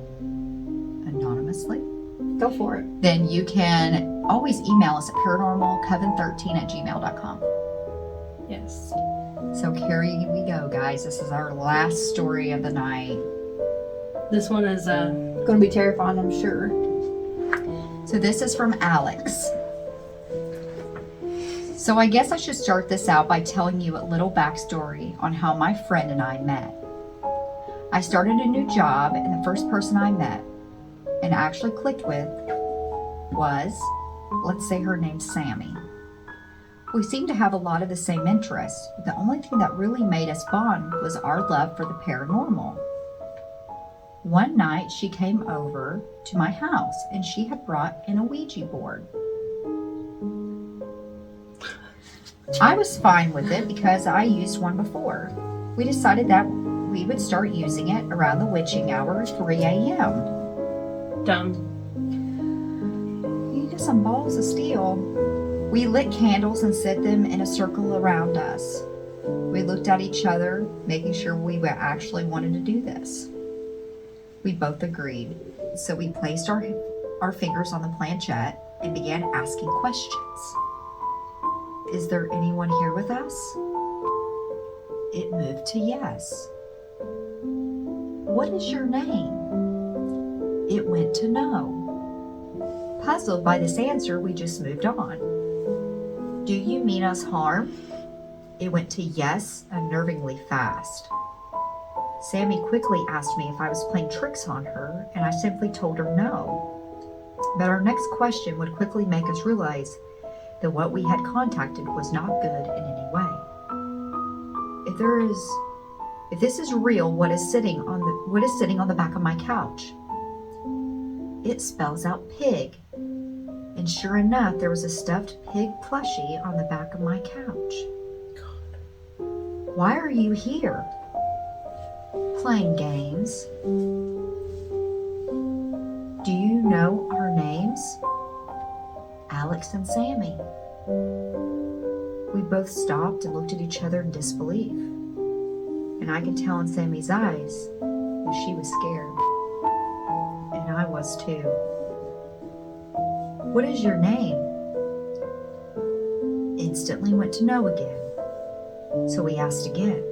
Go for it. then you can always email us at paranormalcoven13@gmail.com. Yes. So here we go, guys. This is our last story of the night. This one is Gonna be terrifying, I'm sure. So this is from Alex. So I guess I should start this out by telling you a little backstory on how my friend and I met. I started a new job, and the first person I met and actually clicked with was, let's say her name's Sammy. We seemed to have a lot of the same interests. The only thing that really made us bond was our love for the paranormal. One night she came over to my house and she had brought in a Ouija board. I was fine with it because I used one before. We decided that we would start using it around the witching hour, 3 a.m. dumb. You get some balls of steel. We lit candles and set them in a circle around us. We looked at each other, making sure we actually wanted to do this. We both agreed, so we placed our fingers on the planchette and began asking questions. Is there anyone here with us? It moved to yes. What is your name? It went to no. Puzzled by this answer, we just moved on. Do you mean us harm? It went to yes, unnervingly fast. Sammy quickly asked me if I was playing tricks on her, and I simply told her no. But our next question would quickly make us realize that what we had contacted was not good in any way. If this is real, what is sitting on the back of my couch? It spells out pig. And sure enough, there was a stuffed pig plushie on the back of my couch. Why are you here? Playing games. Do you know our names? Alex and Sammy. We both stopped and looked at each other in disbelief. And I could tell in Sammy's eyes that she was scared. And I was too. What is your name? Instantly went to no again. So we asked again.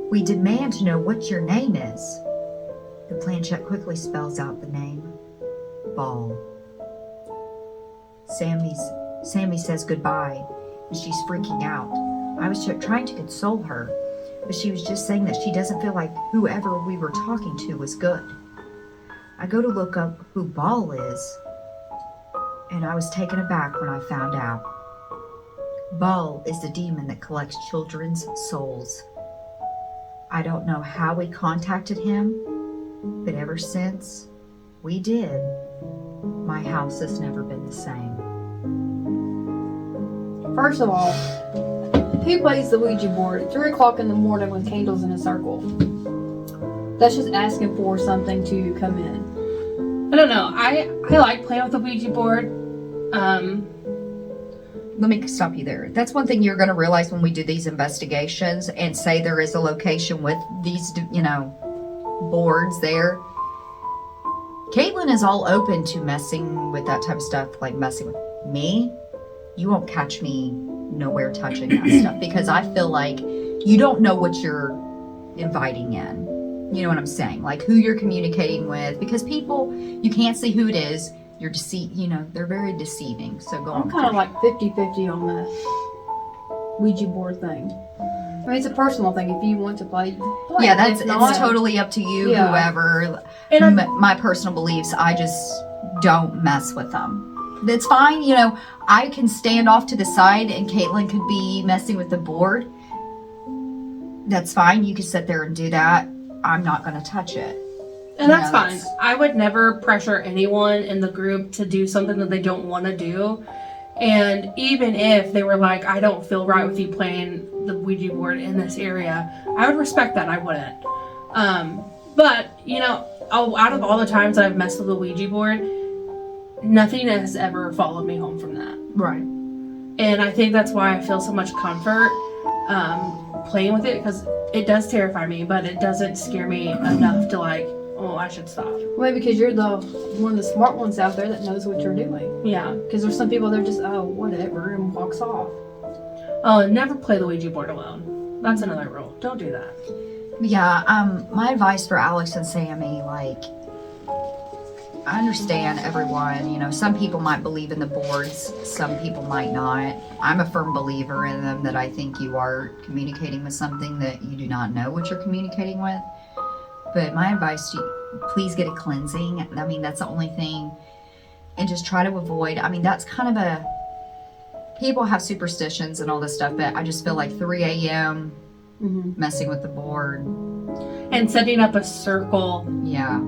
We demand to know what your name is. The planchette quickly spells out the name. Ball. Sammy says goodbye, and she's freaking out. I was trying to console her, but she was just saying that she doesn't feel like whoever we were talking to was good. I go to look up who Ball is, and I was taken aback when I found out. Ball is the demon that collects children's souls. I don't know how we contacted him, but ever since we did, my house has never been the same. First of all, who plays the Ouija board at 3 o'clock in the morning with candles in a circle? That's just asking for something to come in. I don't know. I like playing with the Ouija board. Let me stop you there. That's one thing you're going to realize when we do these investigations and say there is a location with these, boards there. Caitlin is all open to messing with that type of stuff, like messing with me. You won't catch me nowhere touching that stuff because I feel like you don't know what you're inviting in. You know what I'm saying? Like who you're communicating with, because people, you can't see who it is. You're they're very deceiving. So go on. I'm kind of like 50-50 on the Ouija board thing. I mean, it's a personal thing. If you want to play. Yeah, If not, it's totally up to you, Yeah. whoever. And My personal beliefs, I just don't mess with them. It's fine, I can stand off to the side and Caitlin could be messing with the board. That's fine. You can sit there and do that. I'm not going to touch it. And that's fine. That's- I would never pressure anyone in the group to do something that they don't want to do. And even if they were like, I don't feel right with you playing the Ouija board in this area, I would respect that. I wouldn't. But, out of all the times that I've messed with the Ouija board, nothing has ever followed me home from that. Right. And I think that's why I feel so much comfort playing with it, because it does terrify me, but it doesn't scare me enough to I should stop. Well, because you're one of the smart ones out there that knows what you're doing. Yeah. Because there's some people that are just, whatever, and walks off. Oh, and never play the Ouija board alone. That's another rule. Don't do that. Yeah, my advice for Alex and Sammy, I understand everyone, some people might believe in the boards, some people might not. I'm a firm believer in them, that I think you are communicating with something that you do not know what you're communicating with. But my advice to you, please get a cleansing. I mean, that's the only thing. And just try to avoid, that's kind of people have superstitions and all this stuff, but I just feel like 3 a.m. Messing with the board. And setting up a circle. Yeah.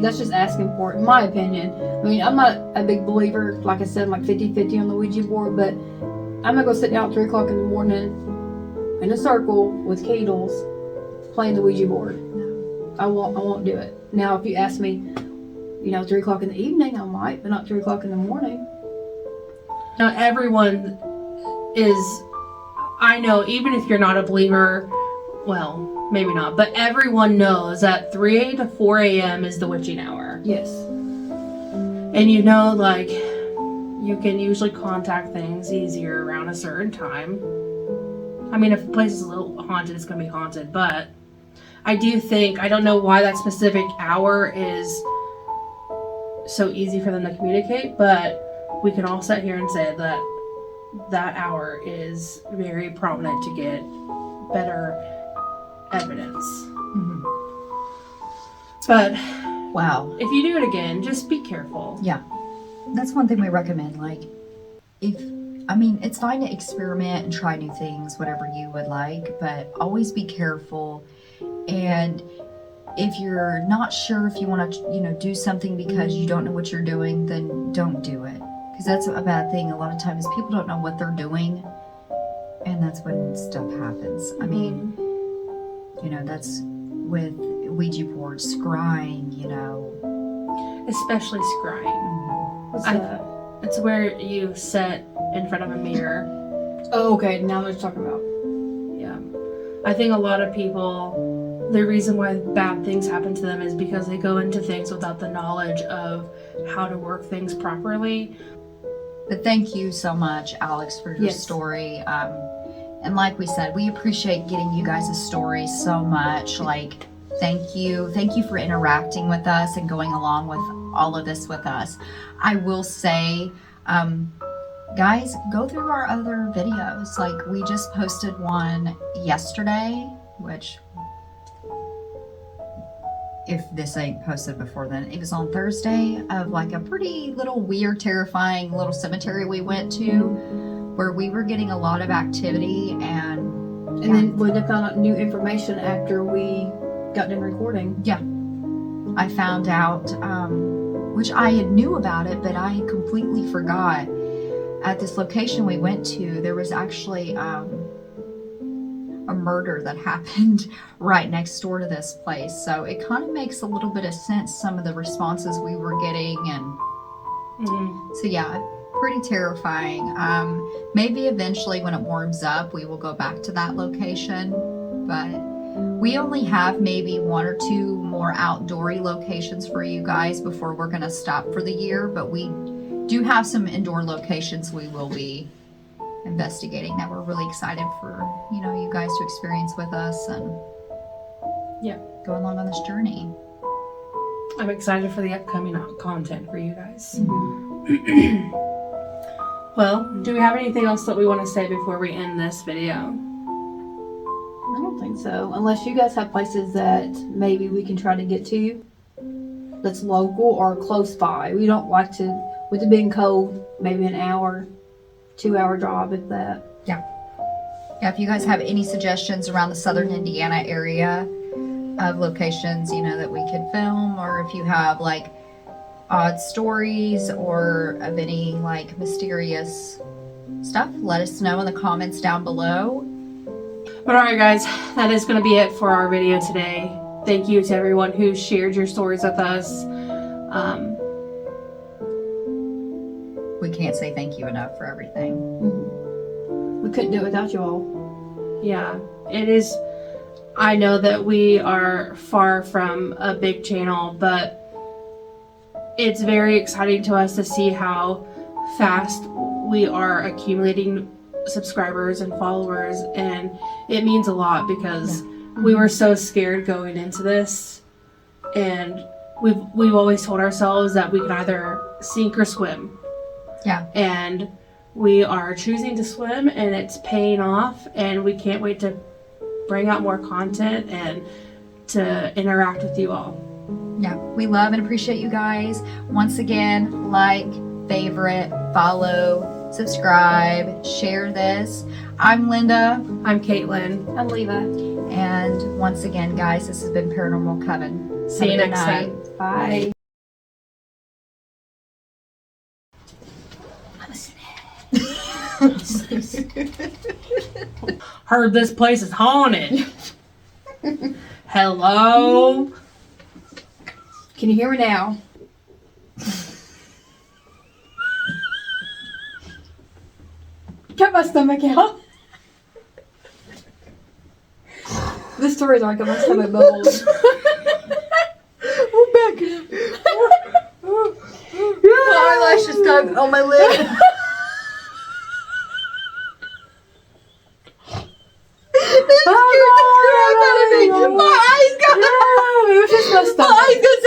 That's just asking for it, in my opinion. I mean, I'm not a big believer, like I said, 50-50 on the Ouija board, but I'm not going to sit down at 3 o'clock in the morning in a circle with candles playing the Ouija board. No. I won't do it. Now, if you ask me, 3 o'clock in the evening, I might, but not 3 o'clock in the morning. Now, everyone is, I know, even if you're not a believer, well, maybe not, but everyone knows that 3 to 4 a.m. is the witching hour. Yes. And you can usually contact things easier around a certain time. I mean, if the place is a little haunted, it's going to be haunted. But I do think, I don't know why that specific hour is so easy for them to communicate, but we can all sit here and say that that hour is very prominent to get better evidence. Mhm. But Wow. if you do it again, just be careful. Yeah. That's one thing we recommend. Like, it's fine to experiment and try new things, whatever you would like, but always be careful. And if you're not sure if you want to, do something because you don't know what you're doing, then don't do it. Because that's a bad thing. A lot of times people don't know what they're doing, and that's when stuff happens. I mean, that's with Ouija boards, scrying, Especially scrying. What's that? It's where you sit in front of a mirror. Oh, okay. Now let's talk about. Yeah. I think a lot of people, the reason why bad things happen to them is because they go into things without the knowledge of how to work things properly. But thank you so much, Alex, for your Yes. story. And like we said, we appreciate getting you guys' stories so much. Like, thank you for interacting with us and going along with all of this with us. I will say, guys, go through our other videos. Like, we just posted one yesterday, which, if this ain't posted before then, it was on Thursday, of like a pretty little weird, terrifying little cemetery we went to, where we were getting a lot of activity, and Then we found out new information after we got done recording. I found out, which I had knew about it, but I had completely forgot. At this location we went to, there was actually a murder that happened right next door to this place. So it kind of makes a little bit of sense, some of the responses we were getting. And so yeah, pretty terrifying. Maybe eventually when it warms up, we will go back to that location. But we only have maybe 1 or 2 more outdoory locations for you guys before we're going to stop for the year. But we do have some indoor locations we will be investigating that we're really excited for, you guys to experience with us and go along on this journey. I'm excited for the upcoming content for you guys. Well, do we have anything else that we want to say before we end this video? I don't think so. Unless you guys have places that maybe we can try to get to that's local or close by. We don't like to, with it being cold, maybe an hour, 2-hour drive, if that. Yeah, if you guys have any suggestions around the southern Indiana area of locations, that we could film, or if you have like odd stories or of any like mysterious stuff, let us know in the comments down below. But alright guys, that is going to be it for our video today. Thank you to everyone who shared your stories with us. We can't say thank you enough for everything. We couldn't do it without you all. Yeah, it is. I know that we are far from a big channel, but it's very exciting to us to see how fast we are accumulating subscribers and followers, and it means a lot because we were so scared going into this, and we've always told ourselves that we can either sink or swim. Yeah. And we are choosing to swim, and it's paying off, and we can't wait to bring out more content and to interact with you all. Yeah, we love and appreciate you guys. Once again, like, favorite, follow, subscribe, share this. I'm Linda. I'm Caitlin. I'm Leva. And once again, guys, this has been Paranormal Coven. See you Have a good next night. time. Bye. Heard this place is haunted. Hello? Can you hear me now? Got my stomach out. This story's like got my stomach bubbles. I'm back. My eyelash is stuck on my lid. stomach. I was gonna